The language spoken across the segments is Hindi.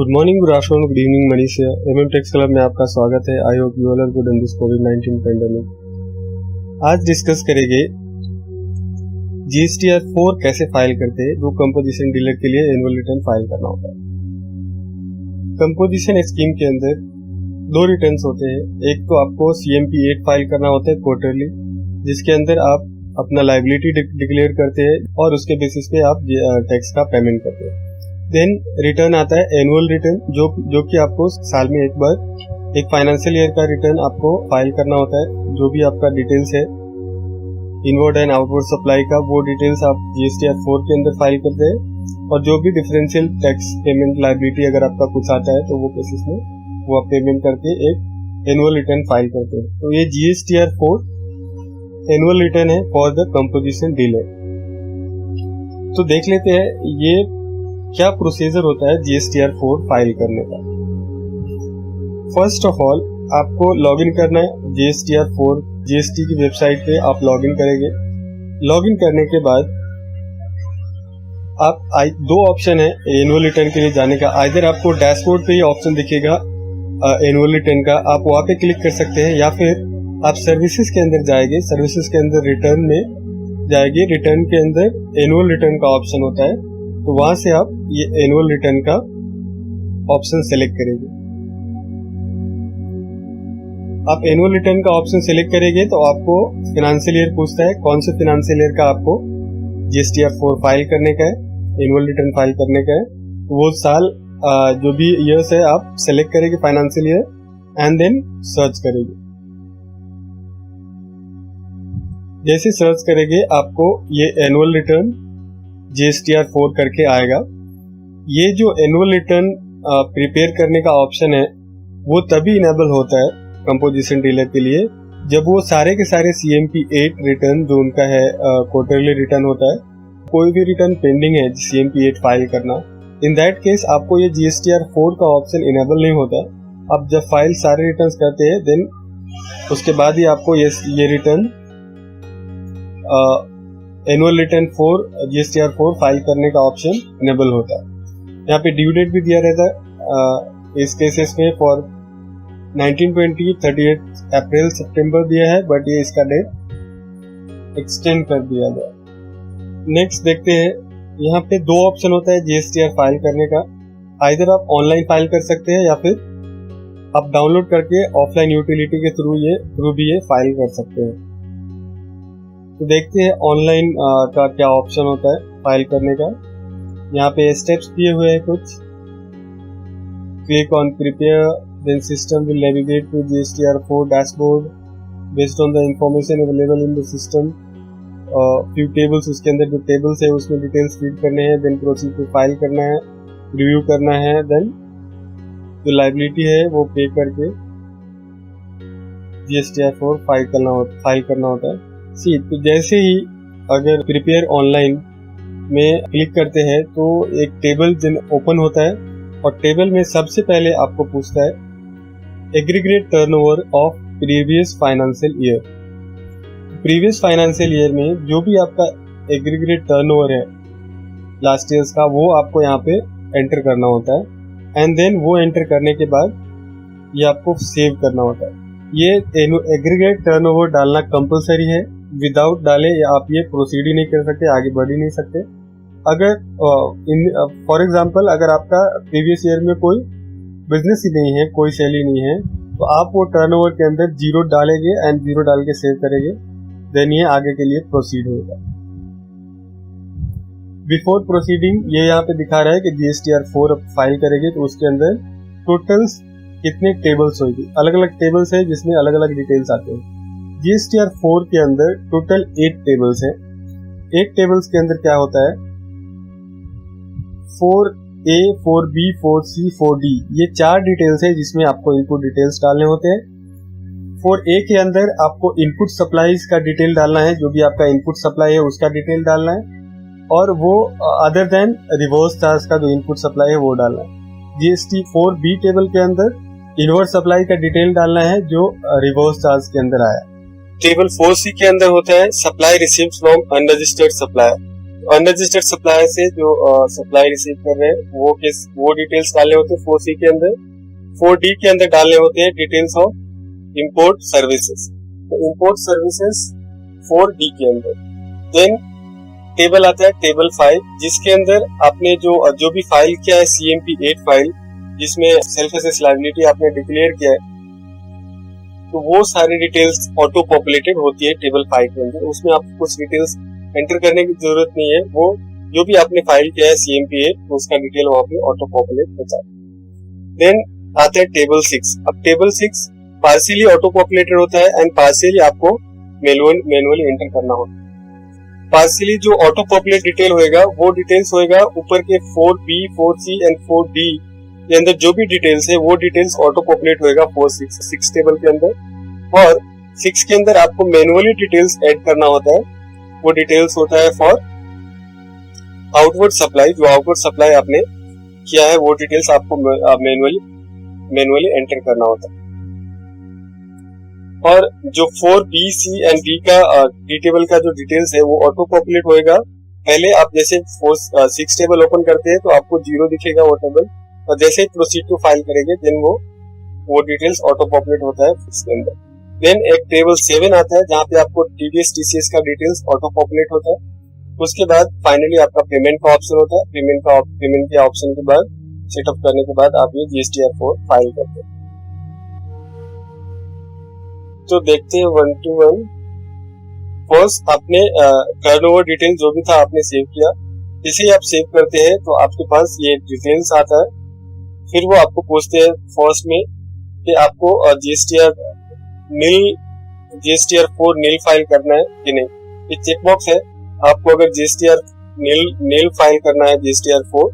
Good morning, good afternoon, good evening. Manish tax club में आपका स्वागत है। I hope you all are good in this कोविड-19 पेंडेमिक। आज डिस्कस करेंगे जीएसटीआर 4 कैसे फाइल करते हैं जो कंपोजिशन डीलर के लिए एनुअल रिटर्न फाइल करना होता है। कंपोजिशन स्कीम के अंदर दो रिटर्न्स होते हैं। एक तो आपको CMP 8 फाइल करना होता है क्वार्टरली, जिसके अंदर आप अपना लायबिलिटी डिक्लेयर करते हैं और उसके बेसिस पे आप टैक्स का पेमेंट करते हैं। देन रिटर्न आता है एनुअल रिटर्न, जो कि आपको साल में एक बार एक फाइनेंशियल ईयर का रिटर्न आपको फाइल करना होता है। जो भी आपका डिटेल्स है इनवर्ड एंड आउटवर्ड सप्लाई का, वो डिटेल्स आप GSTR 4 के अंदर फाइल करते हैं। और जो भी डिफरेंशियल टैक्स पेमेंट लायबिलिटी अगर आपका कुछ आता है तो वो केसेस में वो आप पेमेंट करके एक एनुअल रिटर्न फाइल करते हैं। तो ये GSTR 4 एनुअल रिटर्न है फॉर द कंपोजिशन डीलर। तो देख लेते हैं ये क्या प्रोसीजर होता है GSTR 4 फाइल करने का। फर्स्ट ऑफ ऑल आपको लॉगिन करना है GSTR 4 GST की वेबसाइट पे आप लॉगिन करेंगे। लॉगिन करने के बाद आप दो ऑप्शन है एनुअल रिटर्न के लिए जाने का। आइदर आपको डैशबोर्ड पे ही ऑप्शन दिखेगा एनुअल रिटर्न का, आप वहां पे क्लिक कर सकते हैं, या फिर आप सर्विसेज के अंदर जाएंगे। सर्विसेज के अंदर रिटर्न में जाएंगे, रिटर्न के अंदर एनुअल रिटर्न का ऑप्शन होता है, तो वहां से आप ये एनुअल रिटर्न का ऑप्शन सेलेक्ट करेंगे। आप एनुअल रिटर्न का ऑप्शन सेलेक्ट करेंगे तो आपको फाइनेंशियल ईयर पूछता है, कौन से फाइनेंशियल ईयर का आपको GSTR 4 फाइल करने का है, एनुअल रिटर्न फाइल करने का है। वो साल जो भी ईयर्स है आप सेलेक्ट करेंगे financial year and then search करेंगे। जैसे सर्च करेंगे आपको ये एनुअल रिटर्न GSTR 4 करके आएगा। ये जो एनुअल रिटर्न प्रिपेयर करने का ऑप्शन है वो तभी इनेबल होता है कंपोजिशन डीलर के लिए जब वो सारे के सारे CMP 8 रिटर्न जो उनका है क्वार्टरली रिटर्न होता है, कोई भी रिटर्न पेंडिंग है CMP 8 फाइल करना, इन दैट केस आपको ये GSTR 4 का ऑप्शन इनेबल नहीं होता। आप जब फाइल सारे रिटर्न करते हैं देन उसके बाद ही आपको ये return annual return 4 GSTR 4 file करने का ऑप्शन इनेबल होता है। यहाँ पे ड्यू डेट भी दिया रहता है इस केसेस में फॉर 1920 38 अप्रैल सितंबर दिया है, बट ये इसका डेट एक्सटेंड कर दिया गया। नेक्स्ट देखते हैं, यहाँ पे दो ऑप्शन होता है GSTR फाइल करने का। आइदर आप ऑनलाइन फाइल कर सकते हैं या फिर आप डाउनलोड करके ऑफलाइन यूटिलिटी के थ्रू भी ये फाइल कर सकते हैं। तो देखते हैं ऑनलाइन का क्या ऑप्शन होता है फाइल करने का। यहाँ पे स्टेप्स दिए हुए हैं कुछ। Click on prepare, then system will navigate to GSTR 4 dashboard based on the information available in the system. Few tables, उसके अंदर जो टेबल्स है उसमें डिटेल्स फीड करने हैं, देन प्रोसीड टू फाइल करना है, रिव्यू करना है, देन जो लायबिलिटी है वो पे करके GSTR 4 फाइल करना होता है। तो जैसे ही अगर प्रिपेयर ऑनलाइन में क्लिक करते हैं तो एक टेबल ओपन होता है और टेबल में सबसे पहले आपको पूछता है aggregate turnover of previous financial year. Previous financial year में जो भी आपका एग्रीगेट टर्नओवर है लास्ट ईयर्स का, वो आपको यहाँ पे एंटर करना होता है एंड देन वो एंटर करने के बाद ये आपको सेव करना होता है। ये एग्रीगेट टर्नओवर डालना कंपलसरी है, विदाउट डाले आप ये प्रोसीड ही नहीं कर सकते, आगे बढ़ ही नहीं सकते। अगर फॉर एग्जांपल अगर आपका प्रीवियस ईयर में कोई बिजनेस ही नहीं है, कोई सेल ही नहीं है, तो आप वो टर्नओवर के अंदर 0 डालेंगे एंड 0 डाल के सेव करेंगे, देन ये आगे के लिए प्रोसीड होगा। बिफोर प्रोसीडिंग ये यहाँ पे दिखा रहा है कि GSTR 4 फाइल करेंगे तो उसके अंदर टोटल्स कितने टेबल्स होगी। अलग अलग टेबल्स है जिसमें अलग अलग डिटेल्स आते हैं। GSTR 4 के अंदर टोटल 8 टेबल्स हैं। 8 टेबल्स के अंदर क्या होता है, 4A, 4B, 4C, 4D, ये 4 डिटेल्स है जिसमें आपको इनपुट डिटेल्स डालने होते हैं। 4A के अंदर आपको इनपुट सप्लाईज का डिटेल डालना है, जो भी आपका इनपुट सप्लाई है उसका डिटेल डालना है, और वो अदर देन रिवर्स चार्ज का जो इनपुट सप्लाई है वो डालना है। GST 4B टेबल के अंदर इनवर्स सप्लाई का डिटेल डालना है जो रिवर्स चार्ज के अंदर आया। टेबल 4C के अंदर होता है supply received from unregistered supplier. Unregistered supplier से जो सप्लाई रिसीव कर रहे हैं वो डिटेल्स डालने होते हैं 4C के अंदर। 4D के अंदर डालने होते हैं डिटेल्स ऑफ इंपोर्ट सर्विसेज। तो इंपोर्ट सर्विसेज 4D के अंदर। देन टेबल आता है टेबल 5, जिसके अंदर आपने जो भी फाइल किया है CMP8 फाइल, जिसमें सेल्फ असेस लायबिलिटी आपने डिक्लेयर किया है, तो वो सारी डिटेल्स ऑटो पॉपुलेटेड होती है टेबल 5 के अंदर। उसमें आपको कुछ डिटेल्स एंटर करने की जरूरत नहीं है, वो जो भी आपने फाइल किया है CMP8 तो उसका डिटेल वहां पे ऑटो पॉपुलेट हो जाता है। देन आता है टेबल 6। अब टेबल 6 पार्शियली ऑटो पॉपुलेटेड होता है एंड पार्शियली आपको मैनुअली एंटर करना होता है। पार्शियली जो ऑटो पॉपुलेट डिटेल होएगा वो डिटेल्स होएगा ऊपर के 4B, 4C एंड 4D के अंदर जो भी डिटेल्स है वो डिटेल्स ऑटो पॉपुलेट होएगा 6 टेबल के अंदर। और 6 के अंदर आपको मैनुअली डिटेल्स ऐड करना होता है। वो डिटेल्स होता है फॉर आउटवर्ड सप्लाई, जो आउटवर्ड सप्लाई आपने किया है वो डिटेल्स आपको मैनुअली एंटर करना होता है। और जो 4B, C एंड D का D टेबल का जो डिटेल्स है वो ऑटो पॉपुलेट होएगा। पहले आप जैसे 6 टेबल ओपन करते हैं तो आपको 0 दिखेगा वो टेबल, और जैसे प्रोसीड टू फाइल करेंगे देन वो डिटेल्स ऑटो पॉपुलेट होता है इसके अंदर। देन एक टेबल 7 आता है जहाँ पे आपको TDS TCS का डिटेल्स ऑटो पॉपुलेट होता है। उसके बाद फाइनली आपका पेमेंट का ऑप्शन होता है। पेमेंट के ऑप्शन के बाद सेटअप करने के बाद आप ये GSTR4 फाइल करते हैं। तो देखते हैं 1 to 1। फर्स्ट आपने टर्नओवर डिटेल जो भी था आपने सेव किया। जैसे ही आप सेव करते हैं तो आपके पास ये डिटेल्स आता है। फिर वो आपको पूछते हैं फर्स्ट में कि आपको GSTR4 नील फाइल करना है कि नहीं। ये चेकबॉक्स है, आपको अगर GSTR नील फाइल करना है GSTR4,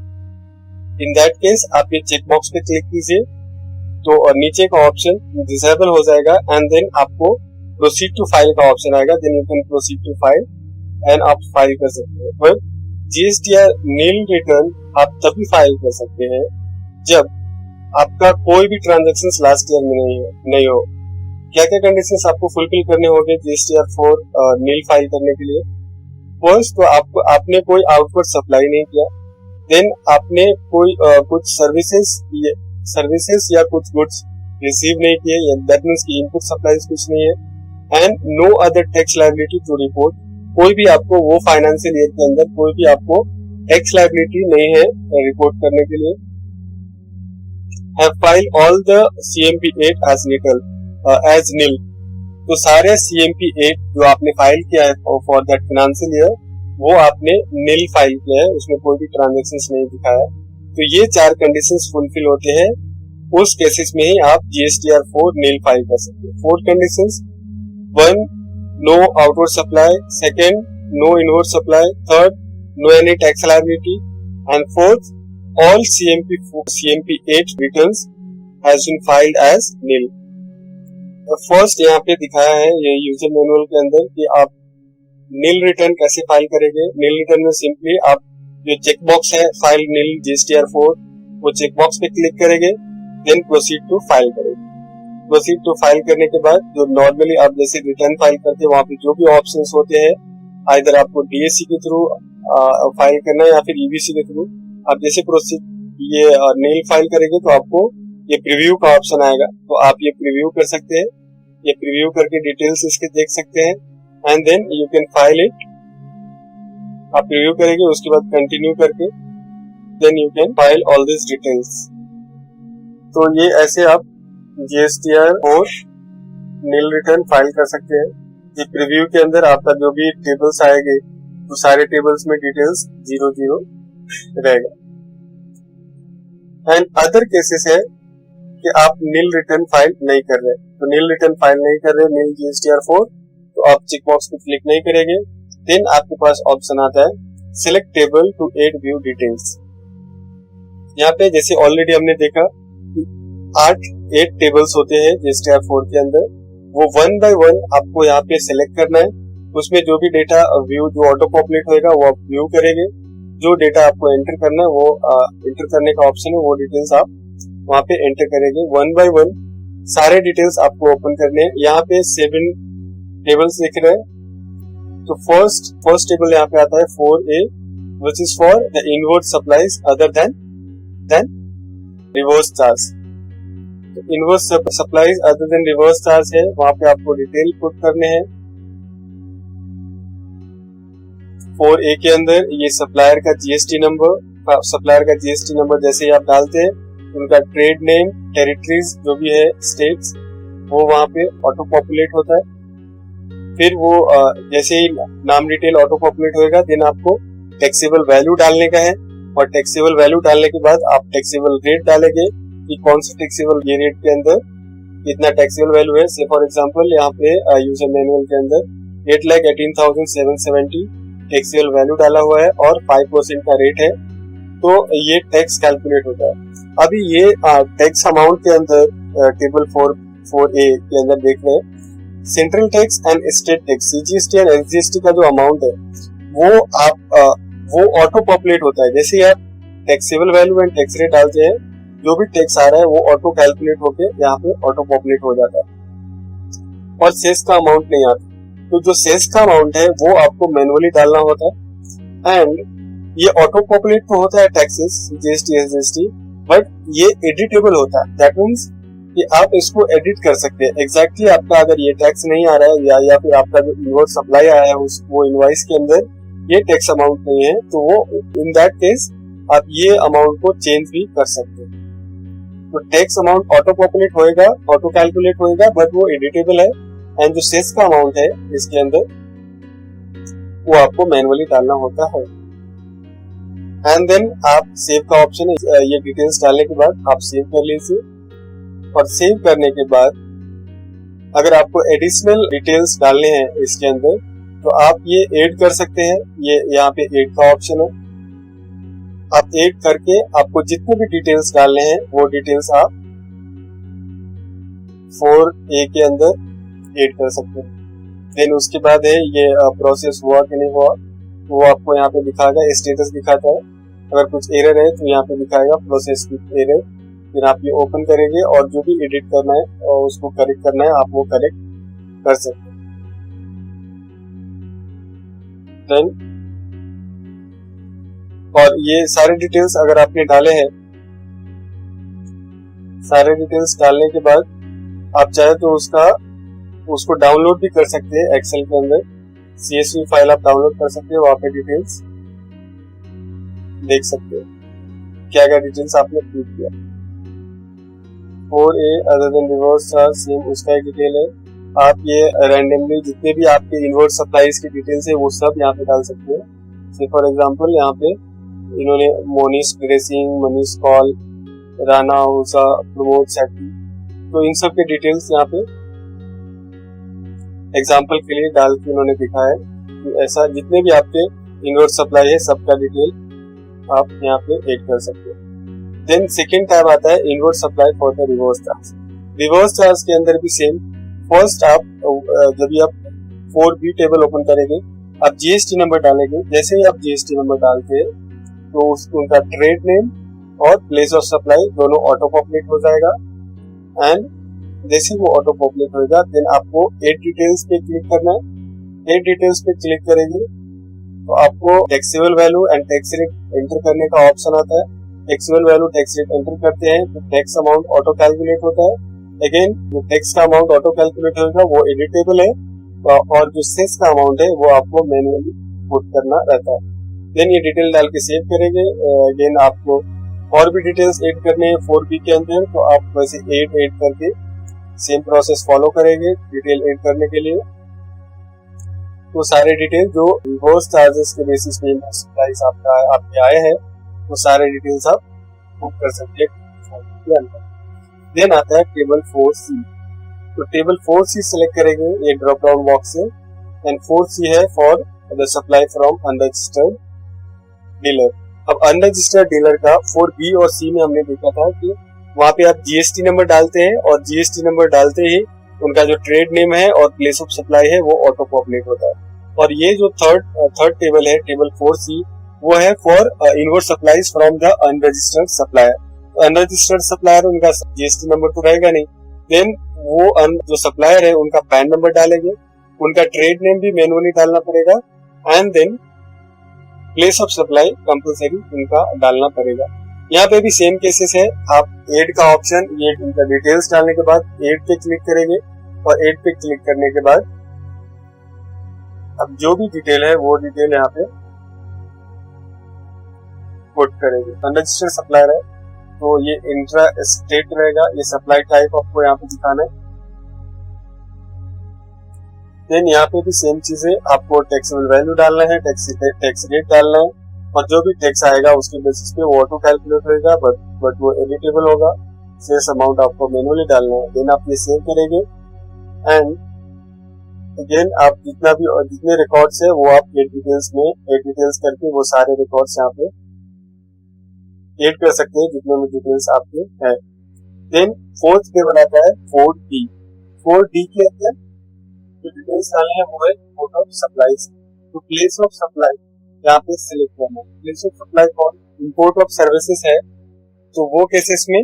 इन दैट केस आप ये चेकबॉक्स पे क्लिक कीजिए तो नीचे का ऑप्शन डिसेबल हो जाएगा एंड देन आपको प्रोसीड टू फाइल का ऑप्शन आएगा। Then you can proceed to file and आप फाइल कर सकते हैं। बट GSTR नील रिटर्न आप तभी फाइल कर सकते हैं जब आपका कोई भी ट्रांजैक्शन लास्ट ईयर में नहीं हो। क्या क्या कंडीशंस आपको फुलफिल करने होंगे GSTR4 नील फाइल करने के लिए। फर्स्ट तो आपने कोई आउटवर्ड सप्लाई नहीं किया। देन आपने कोई कुछ सर्विसेज या कुछ गुड्स रिसीव नहीं किए, दैट मींस कि इनपुट सप्लाईज कुछ नहीं है। And no other tax liability to report, कोई भी आपको वो फाइनेंशियल ईयर के अंदर कोई भी आपको टैक्स लायबिलिटी नहीं है रिपोर्ट करने के लिए। Have file all the CMP8 as nil, तो सारे CMP8 जो आपने फाइल किया है फॉर दैट फाइनेंशियल ईयर वो आपने नील फाइल किया है, उसमें कोई भी ट्रांजैक्शंस नहीं दिखाया। तो ये 4 कंडीशंस फुलफिल होते हैं, उस केसेस में ही आप GSTR4 नील फाइल कर सकते हैं। 4 conditions, 1 no outward supply, 2nd no inward supply, 3rd no any tax liability and 4th all CMP8 returns has been filed as nil। First यहाँ पे दिखाया है ये यूजर मैनुअल के अंदर कि आप नील रिटर्न कैसे फाइल करेंगे। नील रिटर्न में सिंपली आप जो चेकबॉक्स है फाइल नील GSTR4 वो चेकबॉक्स पे क्लिक करेंगे, देन प्रोसीड टू फाइल करेंगे। प्रोसीड टू फाइल करने के बाद जो नॉर्मली आप जैसे रिटर्न फाइल करते हैं वहाँ पे जो भी ऑप्शंस होते हैं, आइदर आपको DAC के थ्रू फाइल करना है या फिर EBC के थ्रू, आप जैसे प्रोसीड ये नील फाइल करेंगे तो आपको ये प्रीव्यू का ऑप्शन आएगा, तो आप ये प्रीव्यू कर सकते हैं। ये प्रीव्यू करके डिटेल्स इसके देख सकते हैं and then you can file it. आप प्रीव्यू करेंगे उसके बाद कंटिन्यू करके then you can file all this details. तो ये ऐसे आप GSTR4 नील रिटर्न फाइल कर सकते हैं। ये प्रीव्यू के अंदर आपका जो भी टेबल्स आएंगे तो सारे टेबल्स में डिटेल्स 0 रहेगा। एंड अदर केसेस है कि आप नील रिटर्न फाइल नहीं कर रहे, तो नील रिटर्न फाइल नहीं कर रहे नील GSTR4 तो आप चेकबॉक्स पे क्लिक नहीं करेंगे। देन आपके पास ऑप्शन आता है select table to add view details. यहाँ पे जैसे ऑलरेडी हमने देखा 8 टेबल्स होते हैं GSTR4 के अंदर, वो 1 बाय 1 आपको यहाँ पे सिलेक्ट करना है। उसमें जो भी डेटा व्यू जो ऑटो पॉपुलेट होएगा वो आप व्यू करेंगे, जो डेटा आपको एंटर करना है वो एंटर करने का ऑप्शन है, वो डिटेल्स आप वहाँ पे एंटर करेंगे। 1 बाय 1 सारे डिटेल्स आपको ओपन करने हैं। यहाँ पे 7 टेबल्स दिख रहे हैं, तो फर्स्ट टेबल यहाँ पे आता है 4A, which is for the inward supplies other than reverse charge. तो inward supplies other than reverse charge है, वहां पे आपको डिटेल पुट करने हैं। 4A के अंदर ये सप्लायर का जीएसटी नंबर जैसे ही आप डालते हैं, उनका ट्रेड नेम, टेरिटरीज जो भी है, स्टेट्स, वो वहां पे ऑटो पॉपुलेट होता है। फिर वो जैसे ही नाम डिटेल ऑटो पॉपुलेट होएगा, देन आपको टैक्सेबल वैल्यू डालने का है, और टैक्सेबल वैल्यू डालने के बाद आप टैक्सेबल रेट डालेंगे कि कौन सा टैक्सेबल ये रेट के अंदर इतना टैक्सेबल वैल्यू है। से फॉर एग्जांपल यहाँ पे यूजर मैनुअल के अंदर 8,18,770 टैक्सेबल वैल्यू डाला हुआ है और 5% का रेट है, तो ये टैक्स कैलकुलेट होता है। अभी ये टैक्स अमाउंट के अंदर टेबल 4A के अंदर देख रहे हैं, central tax and state tax CGST and SGST का जो अमाउंट है वो ऑटो पॉपुलेट होता है। जैसे आप taxable value and tax rate डालते हैं, जो भी टैक्स आ रहा है वो ऑटो कैलकुलेट होके यहाँ पे ऑटो पॉपुलेट हो जाता है, और सेस का अमाउंट नहीं आता। तो जो सेस का अमाउंट है वो आपको मैनुअली डालना होता है, एंड ये ऑटो पॉपुलेट तो होता है टैक्सेस जीएसटी एसजीएसटी, बट ये एडिटेबल होता है। दैट मींस कि आप इसको एडिट कर सकते हैं। एग्जैक्टली आपका अगर ये टैक्स नहीं आ रहा है या फिर आपका जो इनवर्ड सप्लाई आया है वो इनवॉइस के अंदर ये टैक्स अमाउंट नहीं है, तो वो इन दैट केस आप ये अमाउंट को चेंज भी कर सकते हैं। तो टैक्स अमाउंट ऑटो पॉपुलेट होएगा, ऑटो कैलकुलेट होएगा, बट वो एडिटेबल है। एंड जो सेस का अमाउंट है इसके अंदर वो आपको मैनुअली डालना होता है। एंड देन आप सेव का ऑप्शन है, ये डिटेल्स डालने के बाद आप सेव कर लीजिए, और सेव करने के बाद अगर आपको एडिशनल डिटेल्स डालने हैं इसके अंदर, तो आप ये ऐड कर सकते हैं। ये यहाँ पे ऐड का ऑप्शन है, आप ऐड करके आपको जितने भी डिटेल्स डालने हैं वो डिटेल्स आप 4A के अंदर ऐड कर सकते हैं। देन उसके बाद है ये प्रोसेस हुआ कि नहीं हुआ, वो आपको यहाँ पे दिखाएगा, स्टेटस दिखाता है। अगर कुछ एरर है तो यहाँ पे दिखाएगा प्रोसेस विद एरर। फिर आप ये ओपन करेंगे और जो भी एडिट करना है और उसको करेक्ट करना है, आप वो करेक्ट कर सकते हैं। देन और ये सारे डिटेल्स अगर आपने डाले हैं, सारे डिटेल्स डालने के बाद आप चाहे तो उसको डाउनलोड भी कर सकते हैं। एक्सेल के अंदर CSV फाइल आप डाउनलोड कर सकते हैं, वहां पे डिटेल्स देख सकते हैं क्या क्या डिटेल्स आपने फिल किया। 4A other than reverse charge, same उसका एक डिटेल है। आप ये रैंडमली जितने भी आपके इनवर्ड सप्लाईज की डिटेल्स है वो सब यहाँ पे डाल सकते हैं। से फॉर एग्जांपल यहाँ पे इन्होंने मोनिश ड्रेसिंग, मनीष कॉल, राना हुसा, प्रमोद सेट्टी, तो इन सब के डिटेल्स यहाँ पे एग्जांपल के लिए डाल के उन्होंने दिखाया है कि ऐसा जितने भी आपके इनवर्ड सप्लाई है सबका डिटेल आप यहाँ पे ऐड कर सकते हैं। देन सेकेंड टैब आता है inward supply for the reverse charge. Reverse charge के अंदर भी सेम, फर्स्ट आप जब भी आप 4B टेबल ओपन करेंगे, आप जीएसटी नंबर डालेंगे। जैसे ही आप जीएसटी नंबर डालते हैं तो उनका ट्रेड नेम और प्लेस ऑफ सप्लाई दोनों ऑटो पॉपुलेट हो जाएगा। एंड जैसे वो ऑटो पॉपुलेट होगा, देन आपको एड डिटेल्स पे क्लिक करना है। एड डिटेल्स पे क्लिक करेंगे तो आपको taxable value and tax rate enter करने का ऑप्शन आता है। Taxable value tax rate enter करते हैं तो टैक्स अमाउंट ऑटो कैलकुलेट होता है। अगेन जो टैक्स का अमाउंट ऑटो कैलकुलेट होगा वो एडिटेबल है, और जो सेस का अमाउंट है वो आपको मैन्युअली पुट करना रहता है। देन ये डिटेल डाल के सेव करेंगे। अगेन आपको और भी डिटेल्स ऐड करने हैं 4B के अंदर, तो आप वैसे ऐड करके सेम प्रोसेस फॉलो करेंगे डिटेल ऐड करने के लिए। तो सारे डिटेल जो रिवर्स चार्जेस के बेसिस पे सप्लाईज आपके आए हैं वो सारे डिटेल्स आप बुक कर सकते हैं। देन आता है टेबल 4C। तो टेबल 4C सिलेक्ट करेंगे ये ड्रॉप डाउन बॉक्स से, एंड 4C है for the supply from unregistered dealer. अब अनरजिस्टर्ड डीलर का 4B और C में हमने देखा था कि वहां पे आप जीएसटी नंबर डालते हैं, और जीएसटी नंबर डालते ही उनका जो ट्रेड नेम है और प्लेस ऑफ सप्लाई है वो ऑटो पॉपुलेट होता है। और ये जो थर्ड टेबल है टेबल 4C, वो है for inward supplies from the unregistered supplier. Unregistered supplier उनका जीएसटी नंबर तो रहेगा नहीं, देन वो जो सप्लायर है उनका पैन नंबर डालेंगे, उनका ट्रेड नेम भी मैनुअली डालना पड़ेगा, and then place of supply compulsory उनका डालना पड़ेगा। यहाँ पे भी सेम केसेस है, आप ऐड का ऑप्शन, ये उनका डिटेल्स डालने के बाद ऐड पे क्लिक करेंगे, और ऐड पे क्लिक करने के बाद अब जो भी डिटेल है वो डिटेल यहाँ पे पुट करेंगे। अनरजिस्टर्ड सप्लायर है तो ये इंट्रा स्टेट रहेगा, ये सप्लाई टाइप आपको यहाँ पे दिखाना है। देन यहाँ पे भी सेम चीजें, आपको टैक्सेबल वैल्यू डालना है, टैक्स रेट डालना है, और जो भी टैक्स आएगा उसके बेसिस पे वो ऑटो कैलकुलेट होगा, बट वो एडिटेबल होगा। शेष अमाउंट आपको मैनुअली डालना है। देन आप ये सेव करेंगे, एंड अगेन आप जितने रिकॉर्ड्स है वो आप एड डिटेल्स करके वो सारे रिकॉर्ड्स यहाँ पे एड कर सकते हैं, जितने भी डिटेल्स आपके हैं। देन फोर्थ टेबल आता है 4D। 4D के अंदर जो डिटेल्स डालने हैं वो है इम्पोर्ट ऑफ सप्लाईज। तो प्लेस ऑफ सप्लाई यहाँ पे सिलेक्ट करना है। प्लेस ऑफ सप्लाई कौन, इम्पोर्ट ऑफ सर्विसेज है, तो वो केसेस में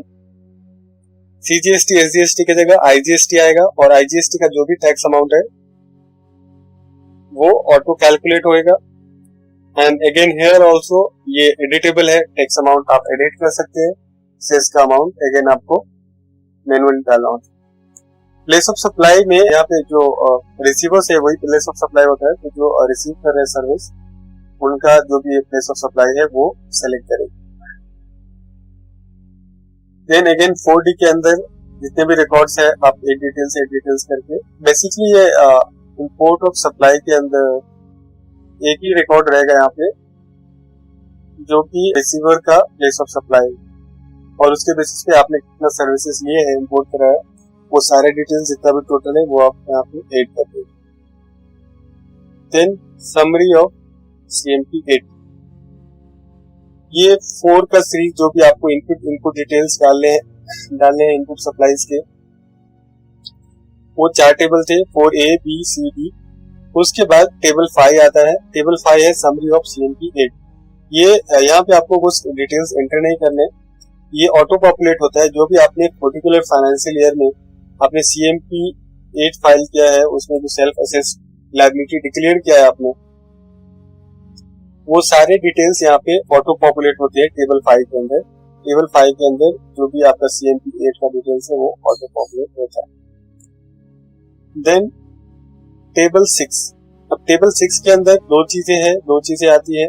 CGST SGST की जगह IGST आएगा, और IGST का जो भी टैक्स अमाउंट है वो ऑटो कैलकुलेट होएगा। एंड अगेन हियर ऑल्सो ये एडिटेबल है, टैक्स अमाउंट आप एडिट कर सकते हैं, सेस का अमाउंट अगेन आपको मैनुअली डालना होता है। प्लेस ऑफ सप्लाई में यहाँ पे जो रिसीवर्स है वही प्लेस ऑफ सप्लाई होता है, तो जो रिसीव कर रहे हैं सर्विस उनका जो भी प्लेस ऑफ सप्लाई है वो सेलेक्ट करेंगे। देन अगेन 4D के अंदर जितने भी रिकॉर्ड्स है आप एड डिटेल्स करके, बेसिकली ये इंपोर्ट ऑफ सप्लाई के अंदर एक ही रिकॉर्ड रहेगा यहाँ पे, जो कि रिसीवर का प्लेस ऑफ सप्लाई, और उसके बेसिस पे आपने कितना सर्विसेज लिए हैं, इंपोर्ट कराया, वो सारे डिटेल्स जितना भी टोटल है वो आप यहाँ पे ऐड कर देंगे। देन समरी ऑफ CMP8, ये 4 का सीरीज जो भी आपको इनपुट डिटेल्स डालने हैं इनपुट सप्लाईज के, वो 4 टेबल थे, 4A B C D। उसके बाद टेबल 5 आता है। टेबल 5 है समरी ऑफ CMP8। ये यहाँ पे आपको कुछ डिटेल्स एंटर नहीं करने, ये ऑटो पॉपुलेट होता है। जो भी आपने पर्टिकुलर फाइनेंशियल ईयर में आपने CMP8 फाइल किया है, उसमें जो सेल्फ असेस लायबिलिटी डिक्लेयर किया है आपने, वो सारे डिटेल्स यहाँ पे ऑटो पॉपुलेट होते हैं टेबल 5 के अंदर। टेबल 5 के अंदर जो भी आपका CMP8 का डिटेल्स है वो ऑटो पॉपुलेट होता है। देन टेबल 6, अब टेबल 6 के अंदर दो चीजें आती है।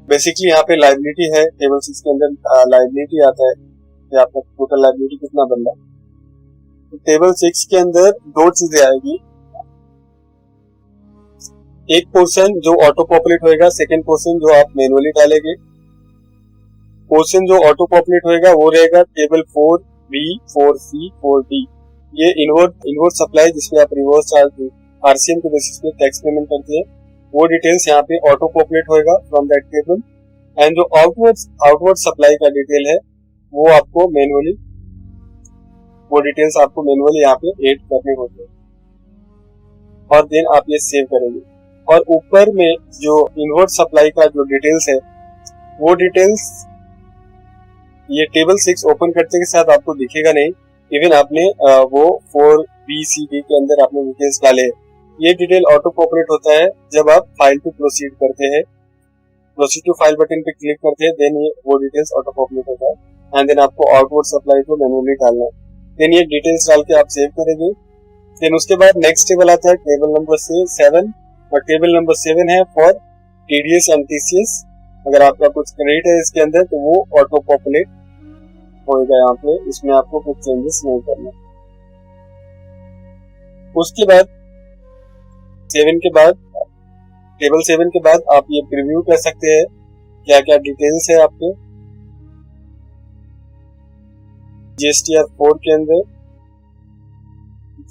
बेसिकली यहाँ पे लायबिलिटी है, टेबल 6 के अंदर लायबिलिटी आता है कि आपका टोटल लायबिलिटी कितना बन रहा है। टेबल 6 के अंदर दो चीजें आएगी, एक पोर्शन जो ऑटो पॉपुलेट होएगा, सेकंड पोर्शन जो आप मैनुअली डालेंगे। पोर्शन जो ऑटो पॉपुलेट होएगा वो रहेगा टेबल 4B 4C 4D। ये इनवर्ड सप्लाई जिसमें आप रिवर्स चार्ज RCM के बेसिस पे टैक्स पेमेंट करते हैं, वो डिटेल्स यहाँ पे ऑटो पॉपुलेट होएगा फ्रॉम दैट टेबल। एंड जो आउटवर्ड सप्लाई का डिटेल है वो आपको मैनुअली, वो डिटेल्स आपको मैनुअली यहाँ पे ऐड करने होते हैं, और देन आप ये सेव करेंगे। और ऊपर में जो इनवर्ड सप्लाई का जो डिटेल्स है वो डिटेल्स ये टेबल 6 ओपन करते के साथ आपको दिखेगा नहीं, इवन आपने वो 4BCD के अंदर आपने डिटेल्स डाले हैं। ये डिटेल ऑटो पॉपुलेट होता है जब आप फाइल पे प्रोसीड करते हैं, प्रोसीड टू फाइल बटन पे क्लिक करते हैं, देन ये वो डिटेल्स ऑटो पॉपुलेट होता है, एंड देन आपको आउटवर्ड सप्लाई को मैनुअली डालना है। देन ये डिटेल्स डाल के आप सेव करेंगे। देन उसके बाद नेक्स्ट टेबल आता है टेबल नंबर 7, और टेबल नंबर 7 है फॉर TDS एंड TCS। अगर आपका कुछ क्रेडिट है इसके अंदर तो वो ऑटो पॉपुलेट होगा यहाँ पे, इसमें आपको कुछ चेंजेस नहीं करना। उसके बाद टेबल 7 के बाद आप ये प्रीव्यू कर सकते हैं क्या क्या डिटेल्स है आपके। GSTR 4 के अंदर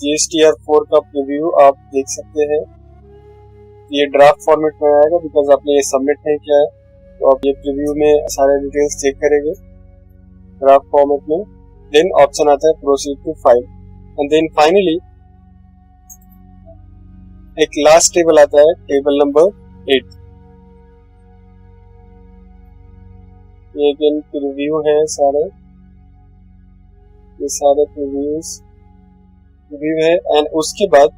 GSTR 4 का प्रीव्यू आप देख सकते हैं। ये ड्राफ्ट फॉर्मेट में आएगा बिकॉज आपने ये सबमिट नहीं किया है, तो आप ये प्रीव्यू में सारे डिटेल्स चेक करेंगे ड्राफ्ट फॉर्मेट में। देन ऑप्शन आता है proceed to file, and then finally एक लास्ट टेबल आता है टेबल नंबर 8। ये अगेन प्रीव्यू है सारे, ये सारे प्रीव्यू है। एंड उसके बाद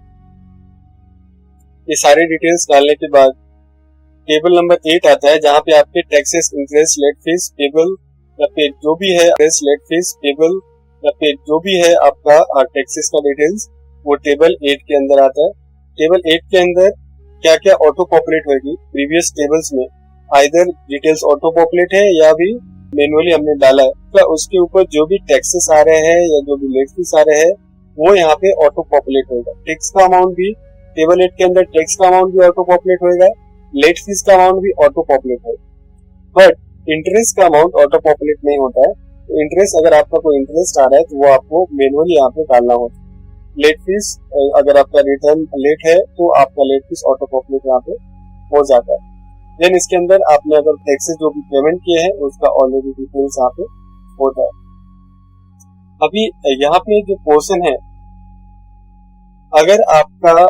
ये सारे डिटेल्स डालने के बाद टेबल नंबर 8 आता है, जहाँ पे आपके taxes, interest, late fees payable या फिर जो भी है इंटरेस्ट, लेट फीस पेबल या फिर जो भी है आपका टैक्सेस का डिटेल्स वो टेबल 8 के अंदर आता है। टेबल 8 के अंदर क्या क्या ऑटो पॉपुलेट होगी, प्रीवियस टेबल्स में आइदर डिटेल्स ऑटो पॉपुलेट है या भी मैनुअली हमने डाला है, तो उसके ऊपर जो भी टैक्सेस आ रहे हैं या जो भी लेट फीस आ रहे हैं वो यहाँ पे ऑटो पॉपुलेट होगा। टैक्स का अमाउंट भी टेबल 8 के अंदर टैक्स का अमाउंट भी ऑटो पॉपुलेट होगा, लेट फीस का अमाउंट भी ऑटो पॉपुलेट होगा, बट इंटरेस्ट का अमाउंट ऑटो पॉपुलेट नहीं होता है। तो इंटरेस्ट, अगर आपका कोई इंटरेस्ट आ रहा है तो वो आपको मैनुअली यहाँ पे डालना होता है। लेट फीस, अगर आपका रिटर्न लेट है तो आपका लेट फीस ऑटो पॉपुलेट यहाँ पे हो जाता है। देन इसके अंदर आपने अगर टैक्सेस जो भी पेमेंट किए हैं उसका ऑलरेडी डिटेल्स यहाँ पे होता है। अभी यहाँ पे जो पोर्शन है, अगर आपका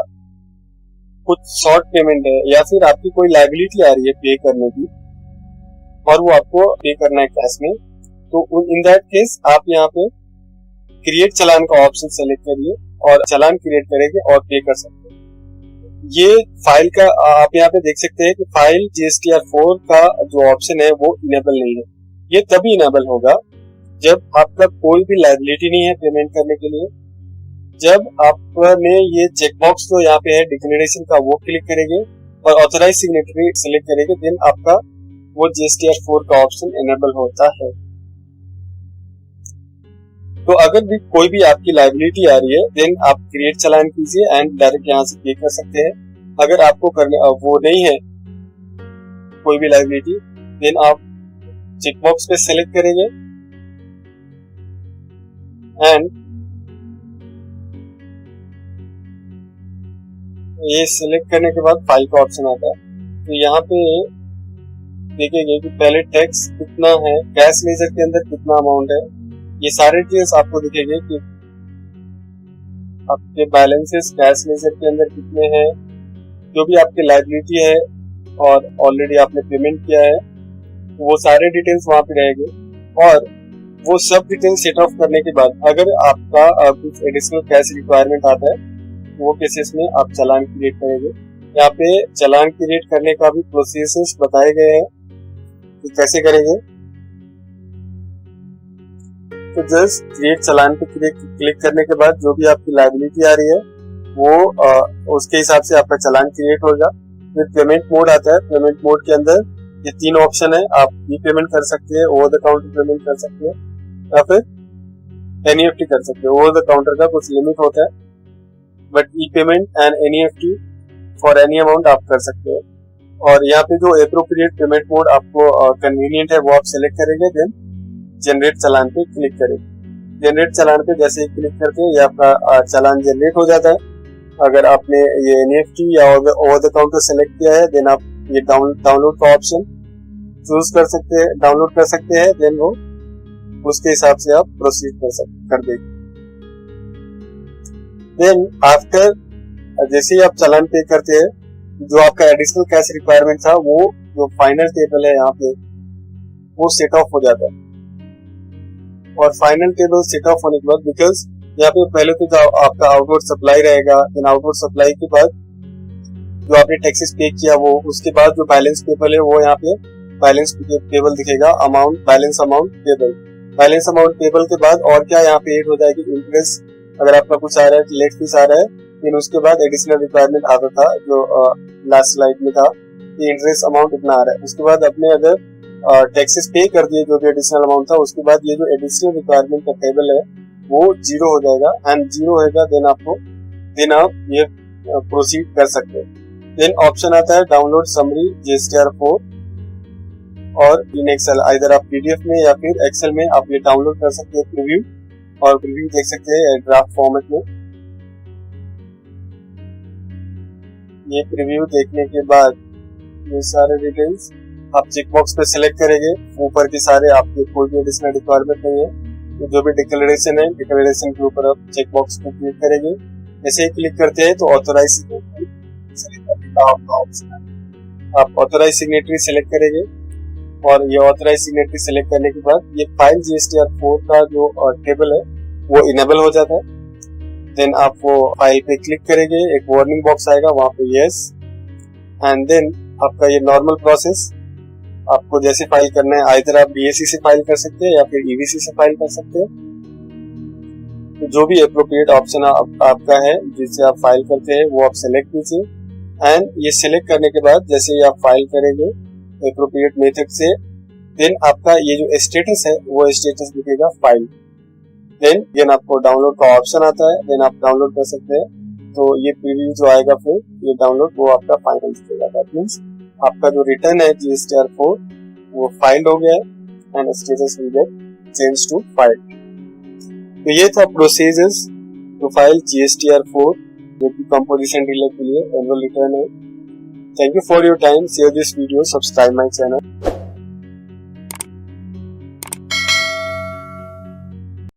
कुछ शॉर्ट पेमेंट है या फिर आपकी कोई लायबिलिटी आ रही है पे करने की और वो आपको पे करना है कैश में, तो इन दैट केस आप यहाँ पे क्रिएट चालान का ऑप्शन सेलेक्ट करिए और चालान क्रिएट करेंगे और पे कर सकते हैं। ये फाइल का आप यहाँ पे देख सकते हैं कि फाइल GSTR4 का जो ऑप्शन है वो इनेबल नहीं है। ये तभी इनेबल होगा जब आपका कोई भी लायबिलिटी नहीं है पेमेंट करने के लिए। जब आपने ये चेकबॉक्स जो यहाँ पे है डिक्लेरेशन का वो क्लिक करेंगे और ऑथराइज सिग्नेटरी सेलेक्ट करेंगे, देन आपका वो GSTR4 का ऑप्शन इनेबल होता है। तो अगर भी कोई भी आपकी लायबिलिटी आ रही है देन आप क्रिएट चालान कीजिए एंड डायरेक्ट यहाँ से पे कर सकते हैं। अगर आपको करने वो नहीं है कोई भी लायबिलिटी, देन आप चेकबॉक्स पे सेलेक्ट करेंगे एंड ये सिलेक्ट करने के बाद फाइल का ऑप्शन आता है। तो यहाँ पे देखेंगे कि पहले टैक्स कितना है, कैश लेजर के अंदर कितना अमाउंट है, ये सारे डिटेल्स आपको दिखेंगे कि आपके बैलेंसेस कैश लेजर के अंदर कितने हैं, जो भी आपकी लायबिलिटी है और ऑलरेडी आपने पेमेंट किया है वो सारे डिटेल्स वहां पे रहेंगे। और वो सब डिटेल्स सेट ऑफ करने के बाद अगर आपका कुछ एडिशनल कैश रिक्वायरमेंट आता है वो केसेस में आप चालान क्रिएट करेंगे। यहाँ पे चालान क्रिएट करने का भी प्रोसेसेस बताए गए हैं कि कैसे करेंगे। तो जस्ट क्रिएट चालान पे क्लिक करने के बाद जो भी आपकी लायबिलिटी आ रही है वो उसके हिसाब से आपका चालान क्रिएट होगा। फिर पेमेंट मोड आता है। पेमेंट मोड के अंदर ये 3 ऑप्शन है, आप ई पेमेंट कर सकते हैं, ओवर द काउंटर पेमेंट कर सकते हैं या फिर NEFT कर सकते हैं। ओवर द काउंटर का कुछ लिमिट होता है, but E payment and NEFT for any amount आप कर सकते हैं। और यहाँ पे जो एप्रोप्रिएट पेमेंट मोड आपको कन्वीनियंट है वो आप सेलेक्ट करेंगे, देन जनरेट चालान पे क्लिक करेंगे। जनरेट चालान पे जैसे ही क्लिक करते हैं ये आपका चालान जनरेट हो जाता है। अगर आपने ये NEFT या ओवर द काउंटर सेलेक्ट किया है देन आप ये डाउनलोड का ऑप्शन चूज कर सकते हैं, डाउनलोड कर सकते हैं, देन वो उसके हिसाब से आप प्रोसीड कर देंगे। देन आफ्टर जैसे ही आप चालान पे करते हैं जो आपका एडिशनल कैश रिक्वायरमेंट था वो जो फाइनल टेबल है यहाँ पे वो सेट ऑफ हो जाता है। और फाइनल टेबल सेट ऑफ होने के बाद बिकॉज यहाँ पे पहले तो आपका आउटवर्ड सप्लाई रहेगा, देन आउटवर्ड सप्लाई के बाद जो आपने टैक्सेस पे किया वो उसके बाद जो बैलेंस टेबल है वो यहाँ पे बैलेंस टेबल दिखेगा, amount balance amount table. Balance amount table के बाद और क्या यहाँ पे ऐड हो जाएगी, इंटरेस्ट अगर आपका कुछ आ रहा है, लेट फीस आ रहा है, फिर उसके बाद एडिशनल रिक्वायरमेंट आता था जो लास्ट स्लाइड में था कि इंटरेस्ट अमाउंट इतना आ रहा है। उसके बाद अपने अगर टैक्सेस पे कर दिए जो भी एडिशनल अमाउंट था उसके बाद ये जो एडिशनल रिक्वायरमेंट का टेबल है वो 0 हो जाएगा एंड 0 होगा देन आप ये प्रोसीड कर सकते हैं। देन ऑप्शन आता है डाउनलोड समरी GSTR4 और इन एक्सेल, आइदर आप PDF में या फिर एक्सेल में आप ये डाउनलोड कर सकते हैं प्रीव्यू और प्रीव्यू देख सकते हैं ड्राफ्ट फॉर्मेट में। ये प्रीव्यू देखने के बाद ये सारे डिटेल्स आप चेकबॉक्स पे सिलेक्ट करेंगे। ऊपर के सारे आपके कोई भी एडिशनल रिक्वायरमेंट नहीं है, तो जो भी डिक्लेरेशन है डिक्लेरेशन के ऊपर आप चेकबॉक्स पे क्लिक करेंगे। जैसे ही क्लिक करते हैं तो ऑथराइज सिग्नेटरी सेलेक्ट करने का आपका ऑप्शन है, आप ऑथराइज सिग्नेटरी सेलेक्ट करेंगे और ये ऑथराइज सिग्नेटरी सेलेक्ट करने के बाद ये फाइल GSTR4 का जो टेबल है वो इनेबल हो जाता है। देन आप वो फाइल पे क्लिक करेंगे, एक वार्निंग बॉक्स आएगा, वहां पे यस, एंड देन आपका ये नॉर्मल प्रोसेस, आपको जैसे फाइल करना है, आइदर आप BSC से फाइल कर सकते हैं या फिर EVC से फाइल कर सकते हैं। तो जो भी एप्रोप्रिएट ऑप्शन आपका है जिससे आप फाइल करते हैं वो आप सेलेक्ट कीजिए, एंड ये सिलेक्ट करने के बाद जैसे ही आप फाइल करेंगे एप्रोप्रिएट मेथड से, देन आपका ये जो स्टेटस है वो स्टेटस दिखेगा फाइल। देन आपको डाउनलोड का ऑप्शन आता है, देन आप डाउनलोड कर सकते हैं। तो ये प्रीव्यू जो आएगा फिर ये डाउनलोड वो आपका फाइनल दिखेगा। दैट मींस आपका जो रिटर्न है GSTR4 वो फाइल हो गया है and status will get change to file. तो ये था प्रोसीजर्स टू फाइल GSTR4 जो कि कंपोजिशन डीलर के लिए एनुअल रिटर्न है। Thank you for your time, share this video, subscribe my channel.